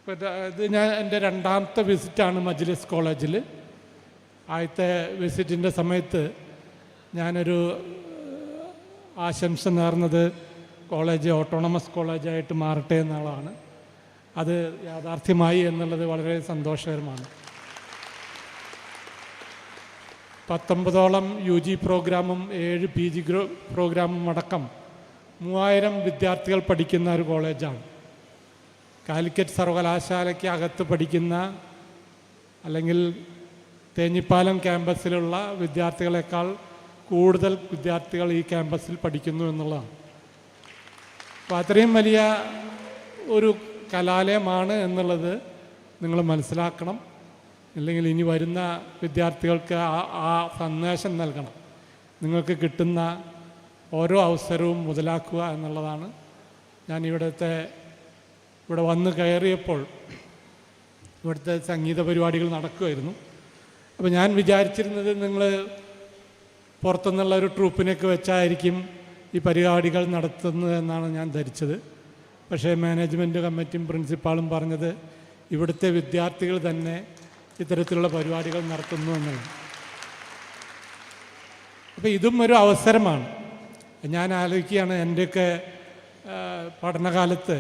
ഇപ്പോൾ ഇത് ഞാൻ എൻ്റെ രണ്ടാമത്തെ വിസിറ്റാണ് മജ്ലിസ് കോളേജിൽ. ആദ്യത്തെ വിസിറ്റിൻ്റെ സമയത്ത് ഞാനൊരു ആശംസ നേർന്നത് കോളേജ് ഓട്ടോണമസ് കോളേജായിട്ട് മാറട്ടെ എന്നുള്ളതാണ്. അത് യാഥാർത്ഥ്യമായി എന്നുള്ളത് വളരെ സന്തോഷകരമാണ്. 19ഓളം UG പ്രോഗ്രാമും 7 PG പ്രോഗ്രാമും അടക്കം 3000 വിദ്യാർത്ഥികൾ പഠിക്കുന്ന ഒരു കോളേജാണ്. കാലിക്കറ്റ് സർവകലാശാലയ്ക്ക് അകത്ത് പഠിക്കുന്ന അല്ലെങ്കിൽ തേഞ്ഞിപ്പാലം ക്യാമ്പസിലുള്ള വിദ്യാർത്ഥികളെക്കാൾ കൂടുതൽ വിദ്യാർത്ഥികൾ ഈ ക്യാമ്പസിൽ പഠിക്കുന്നു എന്നുള്ളതാണ്. അപ്പോൾ അത്രയും വലിയ ഒരു കലാലയമാണ് എന്നുള്ളത് നിങ്ങൾ മനസ്സിലാക്കണം. അല്ലെങ്കിൽ ഇനി വരുന്ന വിദ്യാർത്ഥികൾക്ക് ആ സന്ദേശം നൽകണം. നിങ്ങൾക്ക് കിട്ടുന്ന ഓരോ അവസരവും മുതലാക്കുക എന്നുള്ളതാണ്. ഞാൻ ഇവിടെ വന്ന് കയറിയപ്പോൾ ഇവിടുത്തെ സംഗീത പരിപാടികൾ നടക്കുമായിരുന്നു. അപ്പോൾ ഞാൻ വിചാരിച്ചിരുന്നത് നിങ്ങൾ പുറത്തുനിന്നുള്ള ഒരു ട്രൂപ്പിനെയൊക്കെ വെച്ചായിരിക്കും ഈ പരിപാടികൾ നടത്തുന്നത് എന്നാണ് ഞാൻ ധരിച്ചത്. പക്ഷേ മാനേജ്മെൻറ്റ് കമ്മിറ്റിയും പ്രിൻസിപ്പാളും പറഞ്ഞത് ഇവിടുത്തെ വിദ്യാർത്ഥികൾ തന്നെ ഇത്തരത്തിലുള്ള പരിപാടികൾ നടത്തുന്നു എന്നുള്ളത്. അപ്പോൾ ഇതും ഒരു അവസരമാണ്. ഞാൻ ആലോചിക്കുകയാണ്, എൻ്റെയൊക്കെ പഠനകാലത്ത്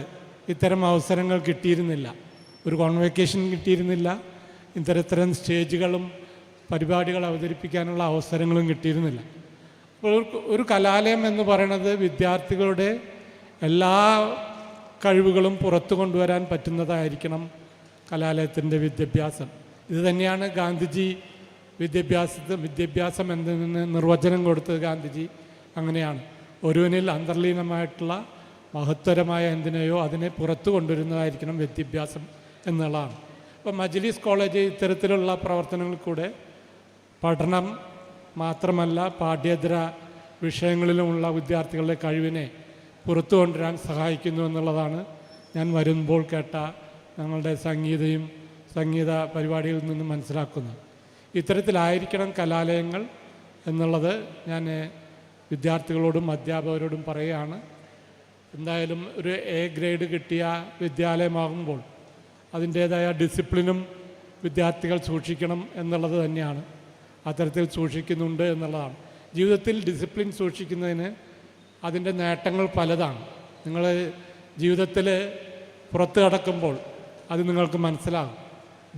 ഇത്തരം അവസരങ്ങൾ കിട്ടിയിരുന്നില്ല. ഒരു കോൺവെക്കേഷൻ കിട്ടിയിരുന്നില്ല. ഇത്തരം സ്റ്റേജുകളും പരിപാടികൾ അവതരിപ്പിക്കാനുള്ള അവസരങ്ങളും കിട്ടിയിരുന്നില്ല. അപ്പോൾ ഒരു കലാലയം എന്ന് പറയുന്നത് വിദ്യാർത്ഥികളുടെ എല്ലാ കഴിവുകളും പുറത്തു കൊണ്ടുവരാൻ പറ്റുന്നതായിരിക്കണം കലാലയത്തിൻ്റെ വിദ്യാഭ്യാസം. ഇത് തന്നെയാണ് ഗാന്ധിജി വിദ്യാഭ്യാസം എന്നതിന് നിർവചനം കൊടുത്തത്. ഗാന്ധിജി അങ്ങനെയാണ്, ഒരുവനിൽ അന്തർലീനമായിട്ടുള്ള മഹത്തരമായ എന്തിനെയോ അതിനെ പുറത്തു കൊണ്ടുവരുന്നതായിരിക്കണം വിദ്യാഭ്യാസം എന്നുള്ളതാണ്. അപ്പോൾ മജ്ലിസ് കോളേജ് ഇത്തരത്തിലുള്ള പ്രവർത്തനങ്ങളിൽ കൂടെ പഠനം മാത്രമല്ല പാഠ്യേതര വിഷയങ്ങളിലുമുള്ള വിദ്യാർത്ഥികളുടെ കഴിവിനെ പുറത്തു കൊണ്ടുവരാൻ സഹായിക്കുന്നു എന്നുള്ളതാണ് ഞാൻ വരുമ്പോൾ കേട്ട ഞങ്ങളുടെ സംഗീത പരിപാടികളിൽ നിന്ന് മനസ്സിലാക്കുന്നത്. ഇത്തരത്തിലായിരിക്കണം കലാലയങ്ങൾ എന്നുള്ളത് ഞാൻ വിദ്യാർത്ഥികളോടും അധ്യാപകരോടും പറയുകയാണ്. എന്തായാലും ഒരു A ഗ്രേഡ് കിട്ടിയ വിദ്യാലയമാകുമ്പോൾ അതിൻ്റേതായ ഡിസിപ്ലിനും വിദ്യാർത്ഥികൾ സൂക്ഷിക്കണം എന്നുള്ളത് തന്നെയാണ്. അത്തരത്തിൽ സൂക്ഷിക്കുന്നുണ്ട് എന്നുള്ളതാണ്. ജീവിതത്തിൽ ഡിസിപ്ലിൻ സൂക്ഷിക്കുന്നതിന് അതിൻ്റെ നേട്ടങ്ങൾ പലതാണ്. നിങ്ങൾ ജീവിതത്തിൽ പുറത്ത് കടക്കുമ്പോൾ അത് നിങ്ങൾക്ക് മനസ്സിലാകും.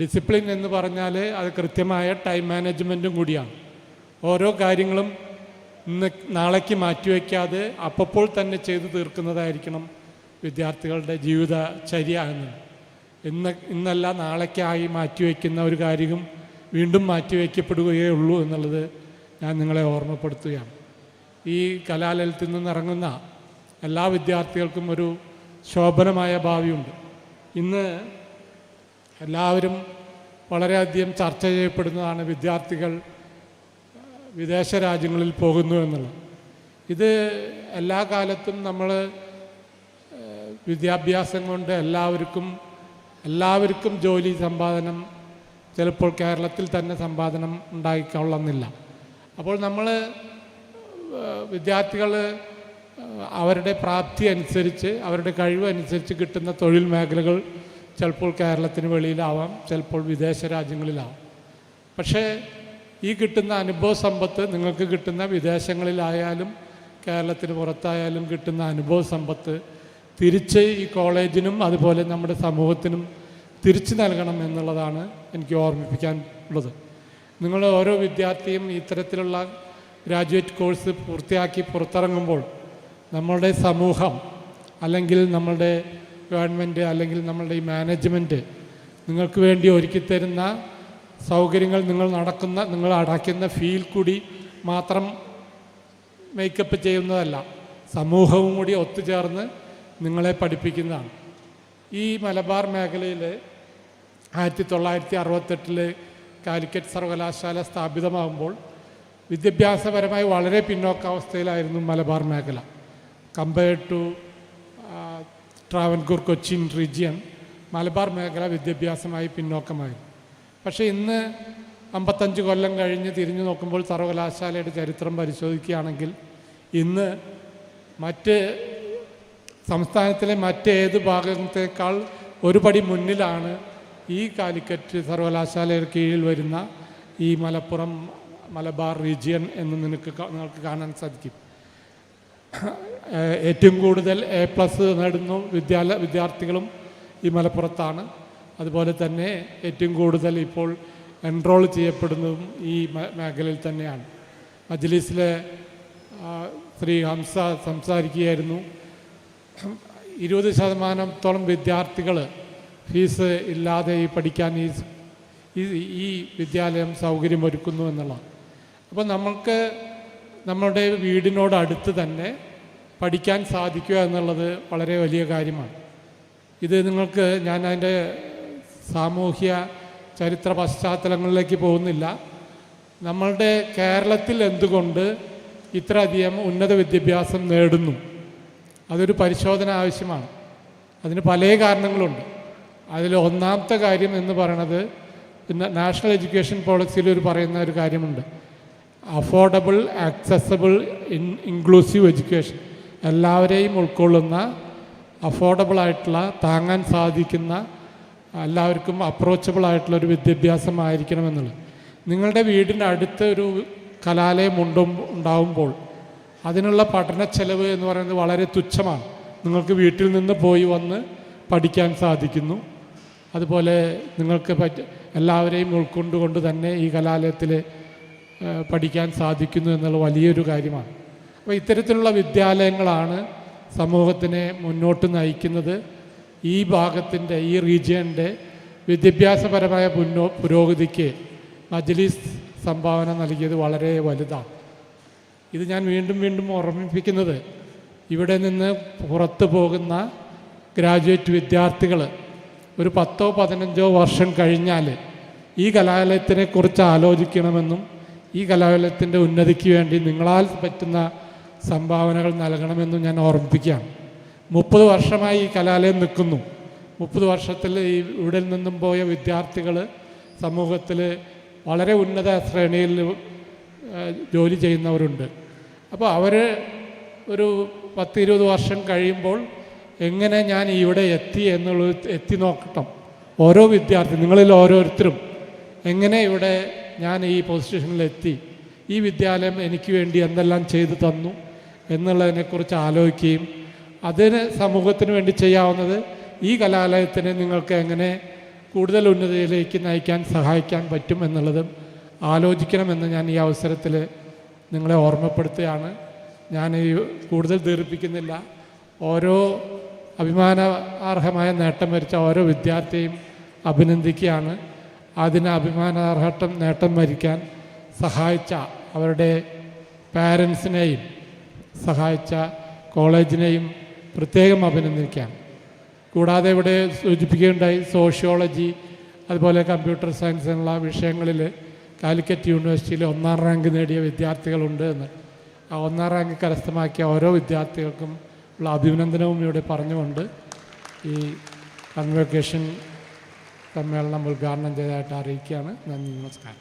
ഡിസിപ്ലിൻ എന്ന് പറഞ്ഞാൽ അത് കൃത്യമായ ടൈം മാനേജ്മെൻറ്റും കൂടിയാണ്. ഓരോ കാര്യങ്ങളും നാളേക്ക് അപ്പോൾ തന്നെ ചെയ്തു തീർക്കുന്നതായിരിക്കണം വിദ്യാർത്ഥികളുടെ ജീവിതചര്യ എന്നത്. ഇന്നല്ല നാളേക്കായി മാറ്റിവെക്കുന്ന ഒരു കാര്യവും വീണ്ടും മാറ്റിവെക്കപ്പെടുകയുള്ളൂ എന്നുള്ളത് ഞാൻ നിങ്ങളെ ഓർമ്മപ്പെടുത്തുകയാണ്. ഈ കലാലയത്തിൽ നിന്നിറങ്ങുന്ന എല്ലാ വിദ്യാർത്ഥികൾക്കും ഒരു ശോഭനമായ ഭാവിയുണ്ട്. ഇന്ന് എല്ലാവരും വളരെയധികം ചർച്ച ചെയ്യപ്പെടുന്നതാണ് വിദ്യാർത്ഥികൾ വിദേശ രാജ്യങ്ങളിൽ പോകുന്നു എന്നുള്ളത്. ഇത് എല്ലാ കാലത്തും നമ്മൾ വിദ്യാഭ്യാസം കൊണ്ട് എല്ലാവർക്കും ജോലി സമ്പാദനം ചിലപ്പോൾ കേരളത്തിൽ തന്നെ സമ്പാദനം ഉണ്ടായിക്കൊള്ളുന്നില്ല. അപ്പോൾ നമ്മൾ വിദ്യാർത്ഥികൾ അവരുടെ പ്രാപ്തി അനുസരിച്ച് അവരുടെ കഴിവനുസരിച്ച് കിട്ടുന്ന തൊഴിൽ മേഖലകൾ ചിലപ്പോൾ കേരളത്തിന് വെളിയിലാവാം, ചിലപ്പോൾ വിദേശ രാജ്യങ്ങളിലാവാം. പക്ഷേ ഈ കിട്ടുന്ന അനുഭവ സമ്പത്ത് നിങ്ങൾക്ക് കിട്ടുന്ന വിദേശങ്ങളിലായാലും കേരളത്തിന് പുറത്തായാലും കിട്ടുന്ന അനുഭവ സമ്പത്ത് തിരിച്ച് ഈ കോളേജിനും അതുപോലെ നമ്മുടെ സമൂഹത്തിനും തിരിച്ചു നൽകണം എന്നുള്ളതാണ് എനിക്ക് ഓർമ്മിപ്പിക്കാൻ ഉള്ളത്. നിങ്ങൾ ഓരോ വിദ്യാർത്ഥിയും ഇത്തരത്തിലുള്ള ഗ്രാജുവേറ്റ് കോഴ്സ് പൂർത്തിയാക്കി പുറത്തിറങ്ങുമ്പോൾ നമ്മളുടെ സമൂഹം അല്ലെങ്കിൽ നമ്മളുടെ ഗവൺമെൻറ് അല്ലെങ്കിൽ നമ്മളുടെ ഈ മാനേജ്മെൻറ്റ് നിങ്ങൾക്ക് വേണ്ടി ഒരുക്കിത്തരുന്ന സൗകര്യങ്ങൾ നിങ്ങൾ അടയ്ക്കുന്ന ഫീൽ കൂടി മാത്രം മേക്കപ്പ് ചെയ്യുന്നതല്ല, സമൂഹവും കൂടി ഒത്തുചേർന്ന് നിങ്ങളെ പഠിപ്പിക്കുന്നതാണ്. ഈ മലബാർ മേഖലയിൽ 1968 കാലിക്കറ്റ് സർവകലാശാല സ്ഥാപിതമാകുമ്പോൾ വിദ്യാഭ്യാസപരമായി വളരെ പിന്നോക്കാവസ്ഥയിലായിരുന്നു മലബാർ മേഖല. Compared to Travancore Cochin region Malabar മേഖല വിദ്യാഭ്യാസമായി പിന്നോക്കമായിരുന്നു. പക്ഷേ ഇന്ന് 55 കൊല്ലം കഴിഞ്ഞ് തിരിഞ്ഞു നോക്കുമ്പോൾ സർവകലാശാലയുടെ ചരിത്രം പരിശോധിക്കുകയാണെങ്കിൽ ഇന്ന് മറ്റ് സംസ്ഥാനത്തിലെ മറ്റേത് ഭാഗത്തേക്കാൾ ഒരു പടി മുന്നിലാണ് ഈ കാലിക്കറ്റ് സർവകലാശാലയുടെ കീഴിൽ വരുന്ന ഈ മലപ്പുറം മലബാർ റീജിയൻ എന്ന് നിങ്ങൾക്ക് കാണാൻ സാധിക്കും. ഏറ്റവും കൂടുതൽ A+ നേടുന്ന വിദ്യാർത്ഥികളും ഈ മലപ്പുറത്താണ്. അതുപോലെ തന്നെ ഏറ്റവും കൂടുതൽ ഇപ്പോൾ എൻറോൾ ചെയ്യപ്പെടുന്നതും ഈ മേഖലയിൽ തന്നെയാണ്. മജ്ലിസിലെ ശ്രീ ഹംസ സംസാരിക്കുകയായിരുന്നു. 20% വിദ്യാർത്ഥികൾ ഫീസ് ഇല്ലാതെ പഠിക്കാൻ ഈ വിദ്യാലയം സൗകര്യമൊരുക്കുന്നു എന്നുള്ളതാണ്. അപ്പോൾ നമ്മൾക്ക് നമ്മളുടെ വീടിനോടടുത്ത് തന്നെ പഠിക്കാൻ സാധിക്കുക എന്നുള്ളത് വളരെ വലിയ കാര്യമാണ്. ഇത് നിങ്ങൾക്ക് ഞാൻ അതിൻ്റെ സാമൂഹ്യ ചരിത്ര പശ്ചാത്തലങ്ങളിലേക്ക് പോകുന്നില്ല. നമ്മളുടെ കേരളത്തിൽ എന്തുകൊണ്ട് ഇത്രയധികം ഉന്നത വിദ്യാഭ്യാസം നേടുന്നു, അതൊരു പരിശോധന ആവശ്യമാണ്. അതിന് പല കാരണങ്ങളുണ്ട്. അതിൽ ഒന്നാമത്തെ കാര്യം എന്ന് പറയുന്നത് പിന്നെ നാഷണൽ എഡ്യൂക്കേഷൻ പോളിസിയിൽ പറയുന്ന ഒരു കാര്യമുണ്ട്. Affordable, accessible, inclusive education. എല്ലാവരെയും ഉൾക്കൊള്ളുന്ന, അഫോർഡബിളായിട്ടുള്ള, താങ്ങാൻ സാധിക്കുന്ന, എല്ലാവർക്കും അപ്രോച്ചബിൾ ആയിട്ടുള്ളൊരു വിദ്യാഭ്യാസമായിരിക്കണമെന്നുള്ളത്. നിങ്ങളുടെ വീടിൻ്റെ അടുത്ത് ഒരു കലാലയം ഉണ്ടാവുമ്പോൾ അതിനുള്ള പഠന ചെലവ് എന്ന് പറയുന്നത് വളരെ തുച്ഛമാണ്. നിങ്ങൾക്ക് വീട്ടിൽ നിന്ന് പോയി വന്ന് പഠിക്കാൻ സാധിക്കുന്നു. അതുപോലെ നിങ്ങൾക്ക് എല്ലാവരെയും ഉൾക്കൊണ്ടുകൊണ്ട് തന്നെ ഈ കലാലയത്തിൽ പഠിക്കാൻ സാധിക്കുന്നു എന്നുള്ള വലിയൊരു കാര്യമാണ്. അപ്പോൾ ഇത്തരത്തിലുള്ള വിദ്യാലയങ്ങളാണ് സമൂഹത്തിനെ മുന്നോട്ട് നയിക്കുന്നത്. ഈ ഭാഗത്തിൻ്റെ, ഈ റീജിയൻ്റെ വിദ്യാഭ്യാസപരമായ പുരോഗതിക്ക് മജ്ലിസ് സംഭാവന നൽകിയത് വളരെ വലുതാണ്. ഇത് ഞാൻ വീണ്ടും വീണ്ടും ഓർമ്മിപ്പിക്കുന്നത്, ഇവിടെ നിന്ന് പുറത്തു പോകുന്ന ഗ്രാജുവേറ്റ് വിദ്യാർത്ഥികൾ ഒരു 10-15 വർഷം കഴിഞ്ഞാൽ ഈ കലാലയത്തിനെക്കുറിച്ച് ആലോചിക്കണമെന്നും ഈ കലാലയത്തിൻ്റെ ഉന്നതിക്ക് വേണ്ടി നിങ്ങളാൽ പറ്റുന്ന സംഭാവനകൾ നൽകണമെന്നും ഞാൻ ഓർമ്മിപ്പിക്കുകയാണ്. 30 വർഷമായി ഈ കലാലയം നിൽക്കുന്നു. 30 വർഷത്തിൽ ഇവിടെ നിന്നും പോയ വിദ്യാർത്ഥികൾ സമൂഹത്തിൽ വളരെ ഉന്നത ശ്രേണിയിൽ ജോലി ചെയ്യുന്നവരുണ്ട്. അപ്പോൾ അവർ ഒരു 10-20 വർഷം കഴിയുമ്പോൾ എങ്ങനെ ഞാൻ ഇവിടെ എത്തി നോക്കട്ടെ. ഓരോ വിദ്യാർത്ഥി, നിങ്ങളിൽ ഓരോരുത്തരും എങ്ങനെ ഇവിടെ ഞാൻ ഈ പൊസിഷനിലെത്തി, ഈ വിദ്യാലയം എനിക്ക് വേണ്ടി എന്തെല്ലാം ചെയ്തു തന്നു എന്നുള്ളതിനെക്കുറിച്ച് ആലോചിക്കുകയും അതിന് സമൂഹത്തിന് വേണ്ടി ചെയ്യാവുന്നത് ഈ കലാലയത്തിന് നിങ്ങൾക്ക് എങ്ങനെ കൂടുതൽ ഉന്നതിയിലേക്ക് നയിക്കാൻ സഹായിക്കാൻ പറ്റും എന്നുള്ളതും ആലോചിക്കണമെന്ന് ഞാൻ ഈ അവസരത്തിൽ നിങ്ങളെ ഓർമ്മപ്പെടുത്തുകയാണ്. ഞാൻ ഈ കൂടുതൽ ദീർഘിപ്പിക്കുന്നില്ല. ഓരോ അഭിമാനാർഹമായ നേട്ടം വരിച്ച ഓരോ വിദ്യാർത്ഥിയെയും അഭിനന്ദിക്കുകയാണ്. അതിന് നേട്ടം വരിക്കാൻ സഹായിച്ച അവരുടെ പാരൻസിനെയും സഹായിച്ച കോളേജിനെയും പ്രത്യേകം അഭിനന്ദിക്കാം. കൂടാതെ ഇവിടെ സൂചിപ്പിക്കുകയുണ്ടായി സോഷ്യോളജി, അതുപോലെ കമ്പ്യൂട്ടർ സയൻസ് എന്നുള്ള വിഷയങ്ങളിൽ കാലിക്കറ്റ് യൂണിവേഴ്സിറ്റിയിൽ 1ാം റാങ്ക് നേടിയ വിദ്യാർത്ഥികളുണ്ട് എന്ന്. ആ 1ാം റാങ്ക് കരസ്ഥമാക്കിയ ഓരോ വിദ്യാർത്ഥികൾക്കും ഉള്ള അഭിനന്ദനവും ഇവിടെ പറഞ്ഞുകൊണ്ട് ഈ കൺവൊക്കേഷൻ സമ്മേളനം ഉദ്ഘാടനം ചെയ്തതായിട്ട് അറിയിക്കുകയാണ്. നന്ദി, നമസ്കാരം.